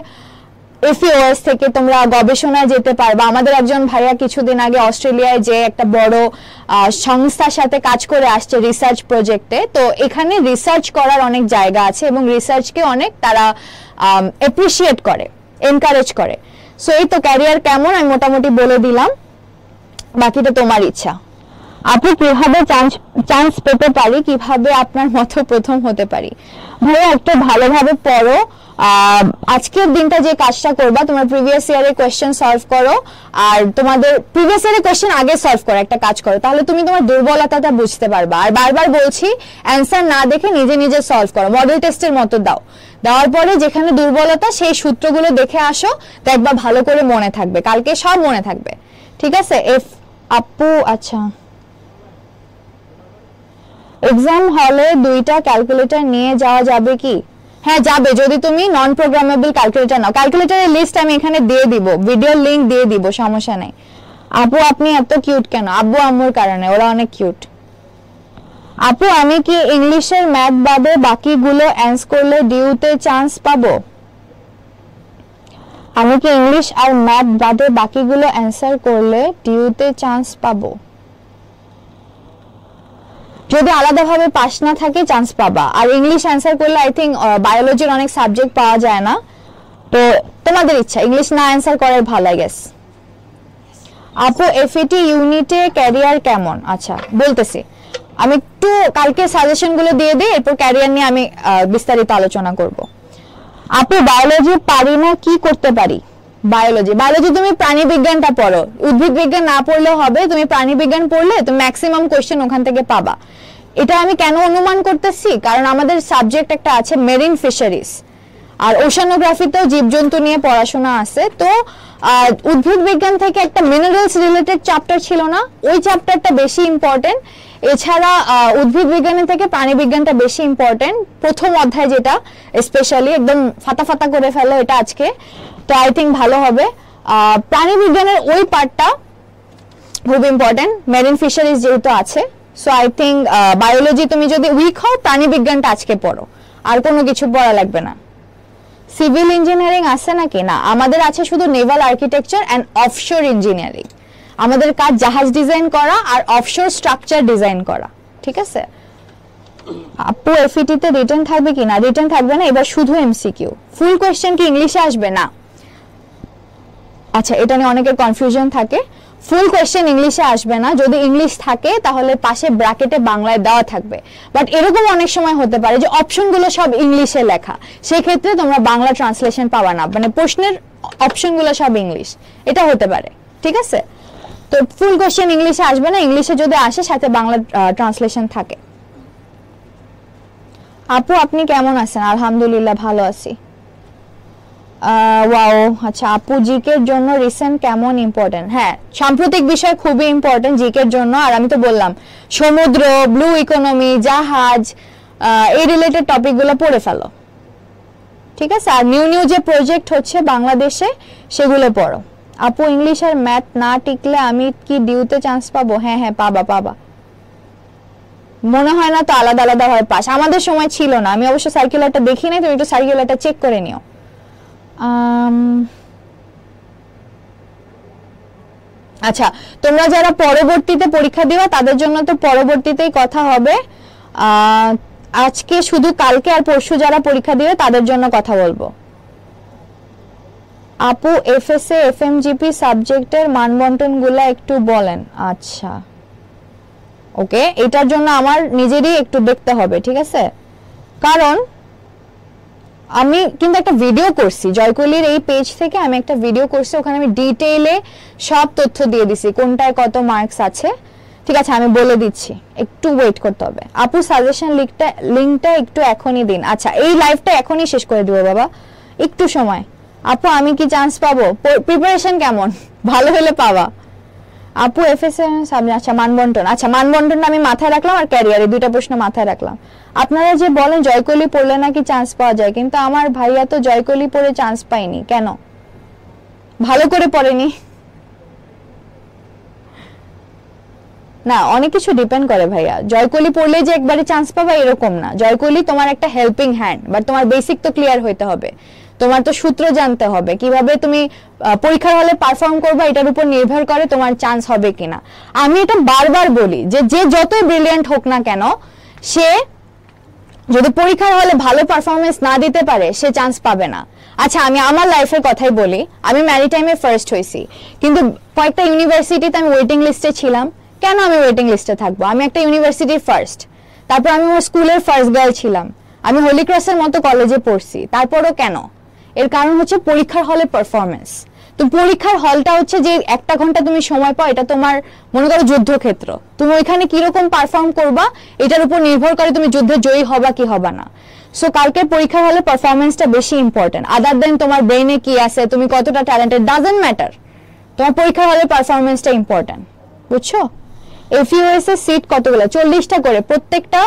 এফইওএস থেকে তোমরা গবেষণায় যেতে পারবা। আমাদের একজন ভাইয়া কিছুদিন আগে অস্ট্রেলিয়ায় যে একটা বড় সংস্থার সাথে কাজ করে আসছে রিসার্চ প্রজেক্টে, তো এখানে রিসার্চ করার অনেক জায়গা আছে এবং রিসার্চকে অনেক তারা অ্যাপ্রিসিয়েট করে, এনকারেজ করে। সো এই তো ক্যারিয়ার কেমন আমি মোটামুটি বলে দিলাম, বাকিটা তোমার ইচ্ছা। আপনি কিভাবে চান্স পেতে পারি, কিভাবে আপনার মতো প্রথম হতে পারি? ভাইয়া একটু ভালোভাবে পড়ো, আজকের দিনটা যে কাজটা করবা তোমার প্রিভিয়াস ইয়ারের কোয়েশ্চেন সলভ করো, আর তোমাদের প্রিভিয়াস ইয়ারের কোয়েশ্চেন আগে সলভ করো, একটা কাজ করো, তাহলে তুমি তোমার দুর্বলতাটা বুঝতে পারবা। আর বারবার বলছি অ্যান্সার না দেখে নিজে নিজে সলভ করো, মডেল টেস্টের মতো দাও, দেওয়ার পরে যেখানে দুর্বলতা সেই সূত্রগুলো দেখে আসো, দেখবা ভালো করে মনে থাকবে, কালকে সব মনে থাকবে, ঠিক আছে? আপু আচ্ছা, এক্সাম হলে 2টা ক্যালকুলেটর নিয়ে যাওয়া যাবে কি? হ্যাঁ যাবে, যদি তুমি নন প্রোগ্রামেবল ক্যালকুলেটর নাও। ক্যালকুলেটরের লিস্ট আমি এখানে দিয়ে দিব, ভিডিওর লিংক দিয়ে দিব, সমস্যা নেই। আপু আপনি এত কিউট কেন? আব্বু আম্মুর কারণে, ওরা অনেক কিউট। আপু আমি কি ইংলিশের ম্যাথ বাদে বাকিগুলো অ্যান্সার করলে ডিউতে চান্স পাবো? আমি কি ইংলিশ আর ম্যাথ বাদে বাকিগুলো অ্যান্সার করলে ডিউতে চান্স পাবো? যদি আলাদাভাবে পাস না থাকে চান্স পাবা। আর ইংলিশ অ্যান্সার করলে আই থিঙ্ক বায়োলজির অনেক সাবজেক্ট পাওয়া যায় না, তো তোমাদের ইচ্ছা, ইংলিশ না অ্যান্সার করার ভালো আই গেস। আপু এফইটি ইউনিটে ক্যারিয়ার কেমন? আচ্ছা বলতেছি, আমি একটু কালকে সাজেশনগুলো দিয়ে দিই, এরপর ক্যারিয়ার নিয়ে আমি বিস্তারিত আলোচনা করব। আপু বায়োলজি পারি না, কি করতে পারি? বায়োলজি তুমি প্রাণী বিজ্ঞানটা পড়ো, উদ্ভিদ বিজ্ঞান না পড়লেও হবে, তুমি প্রাণী বিজ্ঞান পড়লে তুমি ম্যাক্সিমাম কোশ্চেন ওখান থেকে পাবা। এটা আমি কেন অনুমান করতেছি, কারণ আমাদের সাবজেক্ট একটা আছে মেরিন ফিশারিজ, আর ওশানোগ্রাফিতেও জীবজন্তু নিয়ে পড়াশোনা আছে। তো উদ্ভিদ বিজ্ঞান থেকে একটা মিনারেলস রিলেটেড চ্যাপ্টার ছিল না, ওই চ্যাপ্টারটা বেশি ইম্পর্টেন্ট। এছাড়া উদ্ভিদ বিজ্ঞানের থেকে প্রাণী বিজ্ঞানটা বেশি ইম্পর্টেন্ট, প্রথম অধ্যায় যেটা স্পেশালি একদম ফাতা ফাতা করে ফেলো এটা আজকে, তো আই থিঙ্ক ভালো হবে। প্রাণী বিজ্ঞানের ওই পার্টটা খুব ইম্পর্টেন্ট, মেরিন ফিশারিজ যেহেতু আছে। সো আই থিঙ্ক বায়োলজি তুমি যদি উইক হও প্রাণী বিজ্ঞানটা আজকে পড়ো, আর কোনো কিছু পড়া লাগবে না। সিভিল ইঞ্জিনিয়ারিং আছে নাকি? না, আমাদের আছে শুধু Naval architecture and offshore engineering. আমাদের কাজ জাহাজ ডিজাইন করা আর অফশোর স্ট্রাকচার ডিজাইন করা, ঠিক আছে? আপু এফইটিতে রিটেন থাকবে কি? না, রিটেন থাকবে না, এবার শুধু এমসিকিউ। ফুল কোশ্চেন কি ইংলিশে আসবে? না। আচ্ছা, এটা নিয়ে অনেকের কনফিউশন থাকে, ফুল কোশ্চেন ইংলিশে আসবে না, যদি ইংলিশ থাকে তাহলে পাশে ব্র্যাকেটে বাংলায় দেওয়া থাকবে। বাট এরকম অনেক সময় হতে পারে যে অপশনগুলো সব ইংলিশে লেখা, সেই ক্ষেত্রে তোমরা বাংলা ট্রান্সলেশন পাবা না, মানে প্রশ্নের অপশনগুলো সব ইংলিশ, এটা হতে পারে, ঠিক আছে? তো ফুল কোশ্চেন ইংলিশে আসবে না, ইংলিশে যদি আসে সাথে বাংলা ট্রান্সলেশন থাকে। আপু আপনি কেমন আছেন? আলহামদুলিল্লাহ ভালো আছি। ওয়াও, আচ্ছা আপু জিকের জন্য রিসেন্ট কেমন ইম্পর্টেন্ট? হ্যাঁ, সাম্প্রতিক বিষয় খুবই ইম্পর্টেন্ট জিকের জন্য। আর আমি তো বললাম সমুদ্র, ব্লু ইকোনমি, জাহাজ, এই রিলেটেড টপিকগুলো পড়ে ফেলো, ঠিক আছে? আর নিউ যে প্রজেক্ট হচ্ছে বাংলাদেশে সেগুলো পড়ো। আপু ইংলিশ আর ম্যাথ না টিকলে আমি কি ডিউতে চান্স পাবো? হ্যাঁ হ্যাঁ পাবা। মনে হয় না তো আলাদা আলাদা হয় পাস, আমাদের সময় ছিল না। আমি অবশ্য সার্কুলারটা দেখি নাই, তুমি একটু সার্কুলারটা চেক করে নিও। আচ্ছা, তোমরা যারা পরবর্তীতে পরীক্ষা দিবা তাদের জন্য তো পরবর্তীতেই কথা হবে। আজকে শুধু কালকে আর পরশু যারা পরীক্ষা দিবে তাদের জন্য কথা বলবো। আপু এফএসএ এফএমজিপি সাবজেক্টের মানবন্টন গুলা একটু বলেন। আচ্ছা ওকে, এটার জন্য আমার নিজেরই একটু দেখতে হবে, ঠিক আছে? কারণ আমি কিন্তু একটা ভিডিও করছি জয়কলির এই পেজ থেকে, আমি একটা ভিডিও করছি, ওখানে আমি ডিটেইলে সব তথ্য দিয়ে দিছি কোনটায় কত মার্কস আছে। ঠিক আছে, আমি বলে দিচ্ছি, একটু ওয়েট করতে হবে। আপু সাজেশন লিংকটা একটু এখনই দিন। আচ্ছা, এই লাইভটা এখনই শেষ করে দিব বাবা, একটু সময়। আপু আমি কি চান্স পাবো? প্রিপারেশন কেমন? ভালো হলে পাওয়া। আপু এফএসএ সাবজেক্ট, আচ্ছা মানবন্টন, আচ্ছা মানবন্টনটা আমি মাথায় রাখলাম, আর ক্যারিয়ারে দুইটা প্রশ্ন মাথায় রাখলাম। আপনারা যে বলেন জয়কলি পড়লে নাকি চান্স পাওয়া যায়, কিন্তু আমার ভাইয়া তো জয়কলি পড়ে চান্স পাইনি, কেন? ভালো করে পড়েনি? না, অনেক কিছু ডিপেন্ড করে ভাইয়া। জয়কলি পড়লে যে একবারে চান্স পাবা এরকম না। জয়কলি তোমার একটা হেল্পিং হ্যান্ড, বাট তোমার বেসিক তো ক্লিয়ার হইতে হবে, তোমার তো সূত্র জানতে হবে, কিভাবে তুমি পরীক্ষার হলে পারফর্ম করবে এটার উপর নির্ভর করে তোমার চান্স হবে কিনা। আমি এটা বারবার বলি যে যে যতই ব্রিলিয়ান্ট হোক না কেন, সে যদি পরীক্ষার হলে ভালো পারফরমেন্স না দিতে পারে সে চান্স পাবে না। আচ্ছা, আমি আমার লাইফের কথাই বলি, আমি ম্যারিটাইমে ফার্স্ট হয়েছি, কিন্তু কয়েকটা ইউনিভার্সিটিতে আমি ওয়েটিং লিস্টে ছিলাম। কেন আমি ওয়েটিং লিস্টে থাকবো? আমি একটা ইউনিভার্সিটির ফার্স্ট, তারপর আমি আমার স্কুলের ফার্স্ট গার্ল ছিলাম, আমি হোলি ক্রসের মতো কলেজে পড়ছি, তারপরও কেন? এর কারণ হচ্ছে পরীক্ষার হলে পারফরমেন্স। তো পরীক্ষার হলটা হচ্ছে যে একটা ঘন্টা তুমি সময় পাও, এটা তোমার মনে করো যুদ্ধক্ষেত্র, তুমি ওইখানে কিরকম পারফর্ম করবা এটার উপর নির্ভর করে তুমি যুদ্ধে জয়ী হবা কি হবা না। সো কালকে পরীক্ষার হলে পারফরমেন্সটা বেশি ইম্পর্টেন্ট, আদার দেন তোমার ব্রেইনে কি আছে, তুমি কতটা ট্যালেন্টেড, ডাজন্ট ম্যাটার, তোমার পরীক্ষার হলে পারফরমেন্সটা ইম্পর্টেন্ট, বুঝছো? এফইউএস এর সিট কতগুলো? 40টা করে, প্রত্যেকটা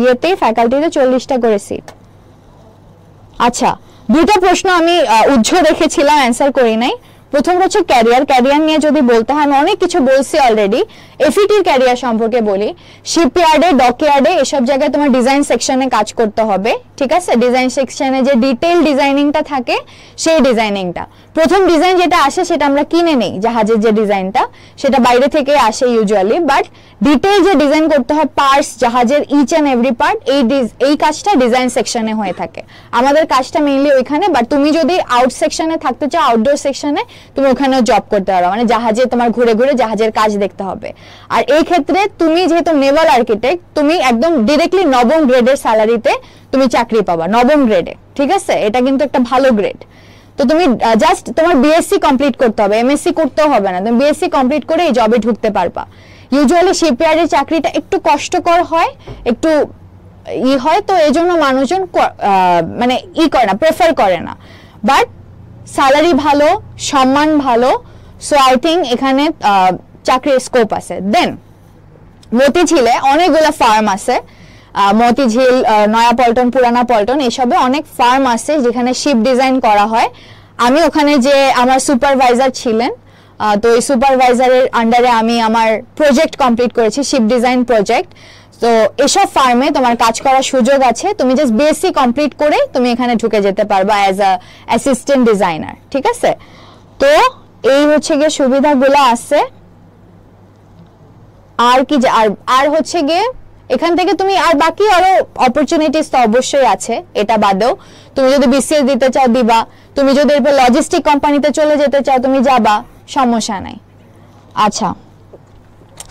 ইয়েতে ফ্যাকাল্টিতে 40টা করে সিট। আচ্ছা, দুইটা প্রশ্ন আমি উজ্জ্বল রেখেছিলাম, অ্যান্সার করি নাই। প্রথম হচ্ছে ক্যারিয়ার নিয়ে যদি বলতে হয়, আমি অনেক কিছু বলছি অলরেডি। এফইটির ক্যারিয়ার সম্পর্কে বলি, শিপইয়ার্ডে, ডকইয়ার্ডে এসব জায়গায় তোমার ডিজাইন সেকশনে কাজ করতে হবে, ঠিক আছে? ডিজাইন সেকশনে যে ডিটেইল ডিজাইনিংটা থাকে সেই ডিজাইনিংটা, প্রথম ডিজাইন যেটা আসে সেটা আমরা কিনে নেই, জাহাজের যে ডিজাইনটা সেটা বাইরে থেকে আসে ইউজুয়ালি, বাট ডিটেইল যে ডিজাইন করতে হয় পার্টস, জাহাজের ইচ অ্যান্ড এভরি পার্ট, এই কাজটা ডিজাইন সেকশনে হয়ে থাকে। আমাদের কাজটা মেইনলি ওইখানে, বাট তুমি যদি আউট সেকশনে থাকতে চাও, আউটডোর সেকশনে, তুমি ওখানেও জব করতে পারো, মানে জাহাজে তোমার ঘুরে ঘুরে জাহাজের কাজ দেখতে হবে। আর এই ক্ষেত্রে তুমি যেহেতু নেভাল আর্কিটেক্ট, তুমি একদম ডিরেক্টলি নবম গ্রেডের স্যালারিতে তুমি চাকরি পাবা, নবম গ্রেডে, ঠিক আছে? এটা কিন্তু একটা ভালো গ্রেড। তো তুমি জাস্ট তোমার বিএসসি কমপ্লিট করতে হবে, এমএসসি করতেও হবে না, তুমি বিএসসি কমপ্লিট করে এই জবে ঢুকতে পারবা। ইউজুয়ালি শিপইয়ার্ডের চাকরিটা একটু কষ্টকর হয়, একটু হয়, তো এই জন্য মানুষজন মানে করে না, প্রেফার করে না, বাট স্যালারি ভালো, সম্মান ভালো, সো আই থিঙ্ক এখানে চাকরির স্কোপ আছে। দেন মতিঝিলে অনেকগুলো ফার্ম আছে, মতিঝিল, নয়াপল্টন, পুরানা পল্টন, এসবে অনেক ফার্ম আছে যেখানে শিপ ডিজাইন করা হয়। আমি ওখানে যে আমার সুপারভাইজার ছিলেন, তো এই সুপারভাইজারের আন্ডারে আমি আমার প্রজেক্ট কমপ্লিট করেছি, শিপ ডিজাইন প্রজেক্ট। তো এসব ফার্মে তোমার কাজ করার সুযোগ আছে, তুমি জাস্ট বিএসসি কমপ্লিট করে তুমি এখানে ঢুকে যেতে পারবা অ্যাজ আ অ্যাসিস্ট্যান্ট ডিজাইনার, ঠিক আছে? তো এই হচ্ছে গিয়ে সুবিধাগুলো আছে। আর কি, আর হচ্ছে গিয়ে এখান থেকে তুমি আর বাকি আরো অপরচুনিটিস তো অবশ্যই আছে, এটা বাদেও তুমি যদি বিসিএস দিতে চাও দিবা, তুমি যদি এরপর লজিস্টিক কোম্পানিতে চলে যেতে চাও তুমি যাবা, সমস্যা নাই। আচ্ছা,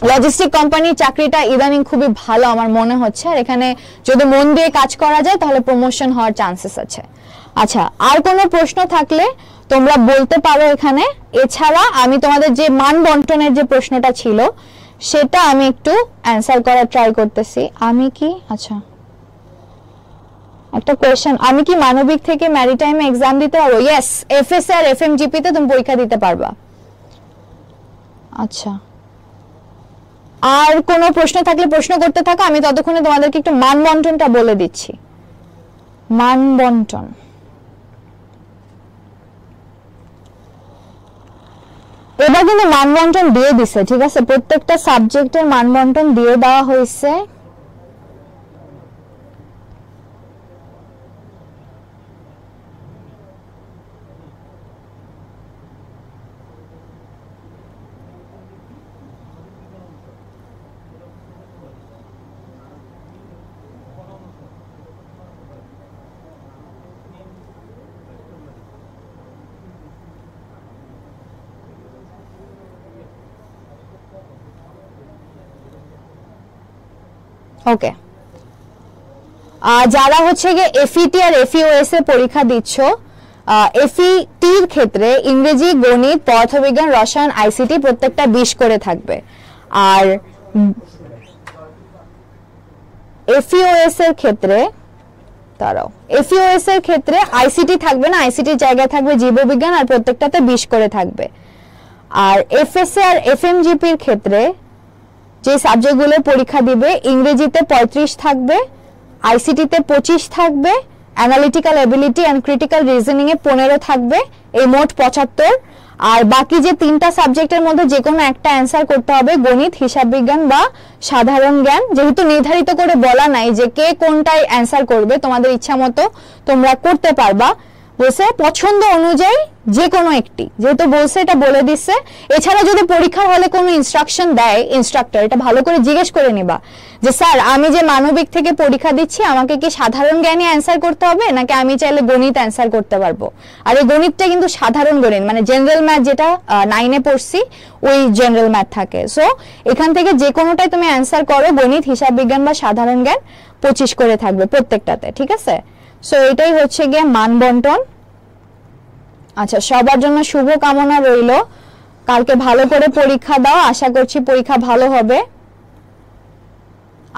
লজিস্টিক কোম্পানির চাকরিটা ইদানিং খুবই ভালো আমার মনে হচ্ছে, আর এখানে যদি মন দিয়ে কাজ করা যায় তাহলে প্রমোশন হওয়ার চান্সেস আছে। আচ্ছা, আর কোনো প্রশ্ন থাকলে তোমরা বলতে পারো এখানে। এছাড়া আমি তোমাদের যে মান বন্টনের যে প্রশ্নটা ছিল সেটা আমি একটু অ্যান্সার করার ট্রাই করতেছি। আমি কি, আচ্ছা একটা কোয়েশ্চেন, আমি কি মানবিক থেকে ম্যারিটাইমে এক্সাম দিতে পারবো? ইয়েস, এফএসএ আর এফএমজিপি তে তুমি পরীক্ষা দিতে পারবা। আচ্ছা, আর কোনো প্রশ্ন থাকলে প্রশ্ন করতে থাকো, আমি ততক্ষণে তোমাদেরকে একটু মান বন্টনটা বলে দিচ্ছি। মান বন্টন, এবার কিন্তু মান বন্টন দিয়ে দিছে, ঠিক আছে? প্রত্যেকটা সাবজেক্টের মান বন্টন দিয়ে দেওয়া হয়েছে। ওকে, যারা হচ্ছে গিয়ে এফইটি আর এফইওএস এ পরীক্ষা দিচ্ছ, এফইটির ক্ষেত্রে ইংরেজি, গণিত, পদার্থবিজ্ঞান, রসায়ন, আইসিটি প্রত্যেকটা 20 করে থাকবে। আর এফইওএস এর ক্ষেত্রে এফইওএস এর ক্ষেত্রে আইসিটি থাকবে না, আইসিটির জায়গায় থাকবে জীববিজ্ঞান, আর প্রত্যেকটাতে 20 করে থাকবে। আর এফএসএ আর এফএমজিপির ক্ষেত্রে যে সাবজেক্টগুলো পরীক্ষা দিবে, ইংরেজিতে 35 থাকবে, আইসিটিতে 25 থাকবে, analytical ability and critical reasoning এ 15 থাকবে, এই মোট 75। আর বাকি যে 3টা সাবজেক্টের মধ্যে যে কোনো একটা অ্যান্সার করতে হবে, গণিত, হিসাব বিজ্ঞান বা সাধারণ জ্ঞান। যেহেতু নির্ধারিত করে বলা নাই যে কে কোনটাই অ্যান্সার করবে, তোমাদের ইচ্ছা মতো তোমরা করতে পারবা, বলছে পছন্দ অনুযায়ী যে কোনো একটি, যেহেতু বলছে এটা বলে দিচ্ছে। এছাড়া যদি পরীক্ষার হলে কোনো ইনস্ট্রাকশন দেয় ইনস্ট্রাক্টর, এটা ভালো করে জিজ্ঞেস করে নিবা যে স্যার আমি যে মানবিক থেকে পরীক্ষা দিচ্ছি আমাকে কি সাধারণ জ্ঞানে অ্যান্সার করতে হবে নাকি আমি চাইলে গণিত অ্যান্সার করতে পারবো। আর এই গণিতটা কিন্তু সাধারণ গণিত, মানে জেনারেল ম্যাথ যেটা 9 এ পড়ছি ওই জেনারেল ম্যাথ থাকে। সো এখান থেকে যে কোনোটাই তুমি অ্যান্সার করো, গণিত, হিসাব বিজ্ঞান বা সাধারণ জ্ঞান 25 করে থাকবে প্রত্যেকটাতে, ঠিক আছে। সো এটাই হচ্ছে গিয়ে মান বন্টন। আচ্ছা, সবার জন্য শুভ কামনা রইল, কালকে ভালো করে পরীক্ষা দাও, আশা করছি পরীক্ষা ভালো হবে।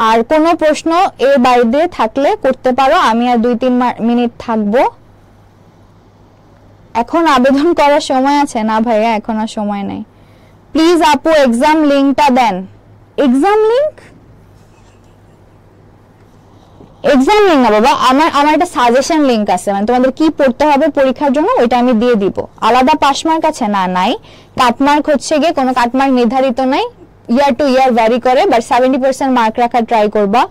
আর কোনো প্রশ্ন এর বাইরে থাকলে করতে পারো, আমি আর 2-3 মিনিট থাকবো। এখন আবেদন করার সময় আছে না ভাইয়া? এখন আর সময় নেই। প্লিজ আপু এক্সাম লিংকটা দেন। Exam link? এক্সাম লিংক না বাবা, আমার একটা সাজেশন লিংক আছে, মানে তোমাদের কি পড়তে হবে পরীক্ষার জন্য ওইটা আমি দিয়ে দিব। আলাদা পাস মার্ক আছে না? নাই। কাটমার্ক হচ্ছে গিয়ে কোনো কাটমার্ক নির্ধারিত নাই, ইয়ার টু ইয়ার ভ্যারি করে, বাট 70% মার্ক রাখার ট্রাই করবা।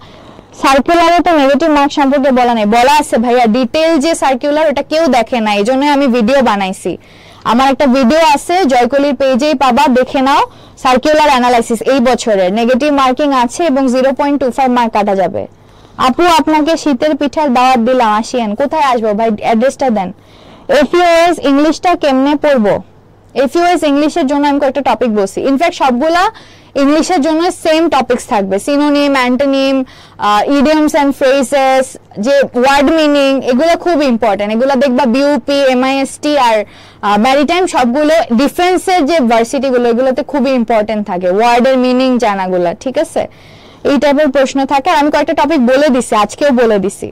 সার্কুলারে তো নেগেটিভ মার্ক সম্পর্কে বলা নেই, বলা আছে ভাইয়া ডিটেইল যে সার্কুলার ওটা কেউ দেখে না, এইজন্য আমি ভিডিও বানাইছি। আমার একটা ভিডিও আছে জয়কলির পেজেই পাবা, দেখে নাও। সার্কুলার অ্যানালাইসিস এই বছরের নেগেটিভ মার্কিং আছে এবং 0.25 মার্ক কাটা যাবে। আপু আপনাকে শীতের পিঠার দাওয়াত দিলাম, আসিয়েন। কোথায় আসবো ভাই, অ্যাড্রেসটা দেন। এফইওএস ইংলিশটা কেমনে পড়বো? এফইওএস ইংলিশের জন্য আমি কয়েকটা টপিক বলছি, ইনফ্যাক্ট সবগুলা ইংলিশের জন্য সেম টপিকস থাকবে, synonym, antonym, idioms and phrases, যে ওয়ার্ড মিনিং, এগুলো খুব ইম্পর্টেন্ট। এগুলো দেখবা বিউপি, এমআইএসটি আর ম্যারিটাইম সবগুলো ডিফেন্সের যে ভার্সিটি গুলো এগুলোতে খুবই ইম্পর্টেন্ট থাকে, ওয়ার্ডের মিনিং জানাগুলা, ঠিক আছে। এই টাইপের প্রশ্ন থাকে। আর আমি কয়েকটা টপিক বলে দিছি, আজকেও বলে দিছি।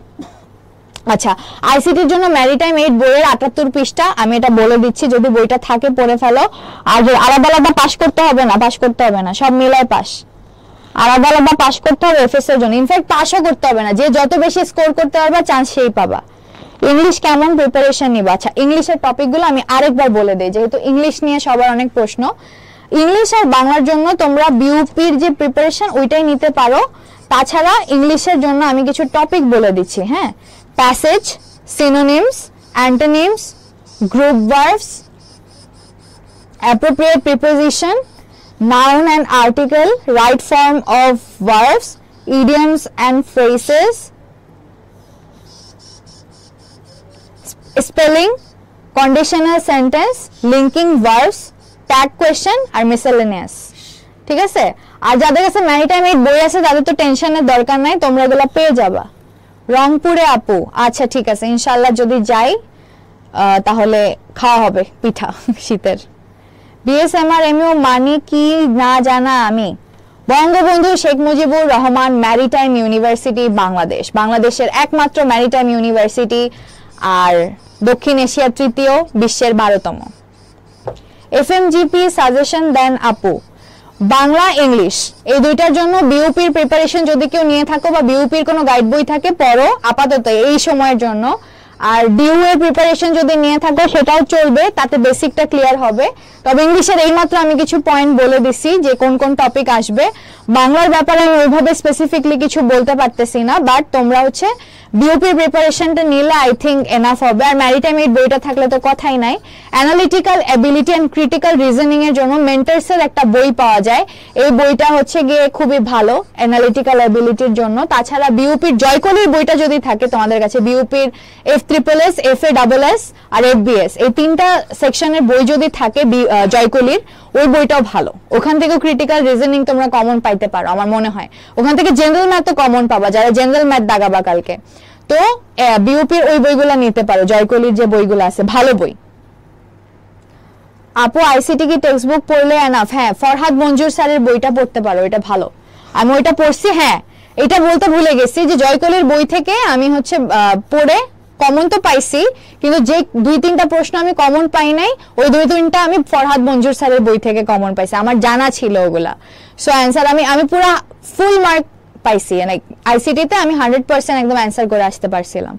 আচ্ছা, আইসিটির জন্য ম্যারিটাইম 8 বইয়ের 78 পৃষ্ঠা, আমি এটা বলে দিচ্ছি, যদি বইটা থাকে পড়ে ফেলো। আর আলাদা আলাদা পাস করতে হবে না, পাস করতে হবে না, সব মিলায় পাস। আলাদা আলাদা পাস করতে হবে এফএস এর জন্য, ইনফ্যাক্ট পাসও করতে হবে না, যে যত বেশি স্কোর করতে পারবা চান্স সেই পাবা। ইংলিশ কেমন প্রিপারেশন নিবা? আচ্ছা, ইংলিশের টপিকগুলো আমি আরেকবার বলে দেই, যেহেতু ইংলিশ নিয়ে সবার অনেক প্রশ্ন। ইংলিশ আর বাংলার জন্য তোমরা বিউপির যে প্রিপারেশন ওইটাই নিতে পারো। তাছাড়া ইংলিশের জন্য আমি কিছু টপিক বলে দিচ্ছি, হ্যাঁ। Passage, synonyms, antonyms, group verbs, appropriate preposition, noun and article, right form of verbs, idioms and phrases, spelling, conditional sentence, linking verbs, tag question R miscellaneous, ঠিক আছে। আর যাদের কাছে ম্যারিটাইম 8 বই আছে তাদের তো টেনশনের দরকার নাই, তোমরা এগুলো পেয়ে যাবা। রংপুরে আপু, আচ্ছা ঠিক আছে, ইনশাআল্লাহ যদি যাই তাহলে খাওয়া হবে পিঠা শীতের। বিএসএমআরএমইউ মানে কি না জানা আমি? বঙ্গবন্ধু শেখ মুজিবুর রহমান ম্যারিটাইম ইউনিভার্সিটি বাংলাদেশ, বাংলাদেশের একমাত্র ম্যারিটাইম ইউনিভার্সিটি, আর দক্ষিণ এশিয়ার 3য়, বিশ্বের 12তম। এফএমজিপি সাজেশন দেন আপু। বাংলা, ইংলিশ এই দুইটার জন্য বিউপির প্রিপারেশন যদি কেউ নিয়ে থাকো বা বিউপির কোনো গাইড বই থাকে পড়ো আপাতত এই সময়ের জন্য। আর ডিউ এর প্রিপারেশন যদি নিয়ে থাকো সেটাও চলবে, তাতে বেসিকটা ক্লিয়ার হবে। তবে ইংলিশের এইমাত্র আমি কিছু পয়েন্ট বলে দিছি যে কোন কোন টপিক আসবে। বাংলার ব্যাপারে আমি ওইভাবে স্পেসিফিকলি কিছু বলতে পারতেছি না, বাট তোমরা হচ্ছে বিউপির প্রিপারেশনটা নিলে আই থিঙ্ক এনাফ হবে। আর ম্যারিটাইম 8 বইটা থাকলে তো কথাই নাই। Analytical ability and critical reasoning এর জন্য মেন্টার্সের একটা বই পাওয়া যায়, এই বইটা হচ্ছে গিয়ে খুবই ভালো অ্যানালিটিক্যাল এবিলিটির জন্য। তাছাড়া বিউপির জয়কলির বইটা যদি থাকে তোমাদের কাছে, বিউপির F3 FSSS, FASS আর FBS, এই তিনটা সেকশনের বই যদি থাকে জয়কলির, ওই বইটাও ভালো। ওখান থেকে ক্রিটিক্যাল রিজনিং তোমরা কমন পাইতে পারো আমার মনে হয়। ওখান থেকে জেনারেল ম্যাথ তো কমন পাবা, যারা জেনারেল ম্যাথ দাগাবা কালকে। তো বিউপির ওই বইগুলো নিতে পারো, জয়কলির যে বইগুলো আছে ভালো বই। আপু আইসিটি কি টেক্সট বুক পড়লে এনাফ? হ্যাঁ, ফরহাদ মঞ্জুর স্যারের বইটা পড়তে পারো, এটা ভালো। আমি ওইটা পড়ছি। হ্যাঁ, এটা বলতে ভুলে গেছি যে জয়কলির বই থেকে আমি হচ্ছে পড়ে কমন তো পাইছি, কিন্তু যে 2-3টা প্রশ্ন আমি কমন পাই নাই, ওই 2-3টা আমি ফরহাদ মঞ্জুর স্যারের বই থেকে কমন পাইছি, আমার জানা ছিল ওগুলা। সো অ্যান্সার আমি পুরো ফুল মার্ক পাইছি, লাইক আইসিটিতে আমি 100% একদম অ্যান্সার করে আসতে পারছিলাম।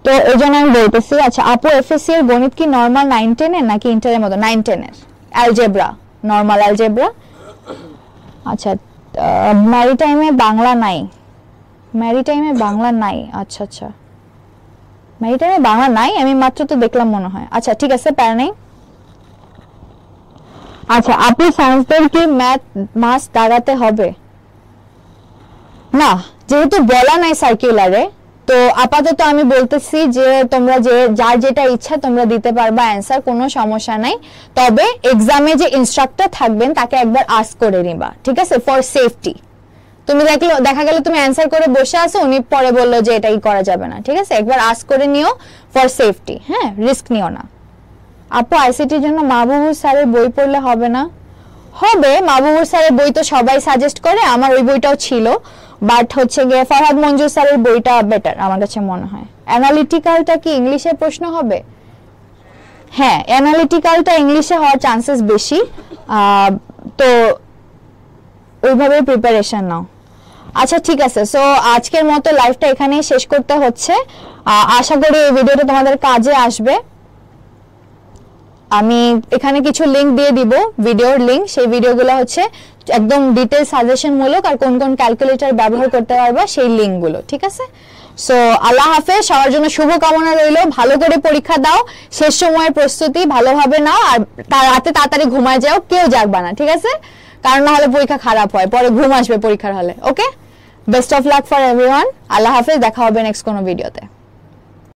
তো এই জন্য আমি বলতেছি। আচ্ছা আপু, এফএসসি এর গণিত কি নরমাল 9-10 এর নাকি ইন্টারের মতো? 9-10 এর অ্যালজেব্রা, নরমাল অ্যালজেব্রা। আচ্ছা, ম্যারিটাইমে বাংলা নাই? ম্যারিটাইমে বাংলা নাই, আচ্ছা আচ্ছা, ম্যারিটাইমে বাংলা নাই, আমি মাত্র তো দেখলাম মনে হয়। আচ্ছা ঠিক আছে, প্যারা নেই। আচ্ছা আপু, সায়েন্সদের কি ম্যাথ মাস দাগাতে হবে? না, যেহেতু বলা নাই সার্কুলারে, তো আপাতত আমি বলতেছি যে তোমরা যার যেটা ইচ্ছা তোমরা দিতে পারবা অ্যান্সার, কোনো সমস্যা নাই। তবে এক্সামে যে ইনস্ট্রাক্টর থাকবেন তাকে একবার আস্ক করে নিবা, ঠিক আছে, ফর সেফটি। তুমি দেখা গেল তুমি অ্যান্সার করে বসে আছো, উনি পরে বললো যে এটাই করা যাবে না, ঠিক আছে, একবার আস্ক করে নিও ফর সেফটি। হ্যাঁ, রিস্ক নিও না। আপু আইসিটির জন্য মাহবুবুর স্যারের বই পড়লে হবে না? হবে, মাহবুবুর স্যারের বই তো সবাই সাজেস্ট করে, আমার ওই বইটাও ছিল, বাট হচ্ছে গিয়ে ফরহাদ মঞ্জুর স্যারের বইটা বেটার আমার কাছে মনে হয়। অ্যানালিটিক্যালটা কি ইংলিশে প্রশ্ন হবে? হ্যাঁ, অ্যানালিটিক্যালটা ইংলিশে হওয়ার চান্সেস বেশি, তো ওইভাবে প্রিপারেশন নাও। আচ্ছা ঠিক আছে, সো আজকের মতো লাইভটা এখানেই শেষ করতে হচ্ছে। আশা করি এই ভিডিওটা তোমাদের কাজে আসবে। আমি এখানে কিছু লিংক দিয়ে দিব, ভিডিওর লিংক, সেই ভিডিওগুলো হচ্ছে একদম ডিটেইল সাজেশন মূলক, আর কোন কোন ক্যালকুলেটর ব্যবহার করতে পারবা সেই লিংকগুলো, ঠিক আছে। সো আল্লাহ হাফেজ, সবার জন্য শুভ কামনা রইল। ভালো করে পরীক্ষা দাও, শেষ সময়ের প্রস্তুতি ভালোভাবে নাও, আর রাতে তাড়াতাড়ি ঘুমায় যাও, কেউ জাগবা না, ঠিক আছে, কারণ না হলে পরীক্ষা খারাপ হয়, পরে ঘুম আসবে পরীক্ষার হলে। Okay, best of luck for everyone. আল্লাহ হাফেজ, দেখা হবে নেক্সট কোনো ভিডিওতে।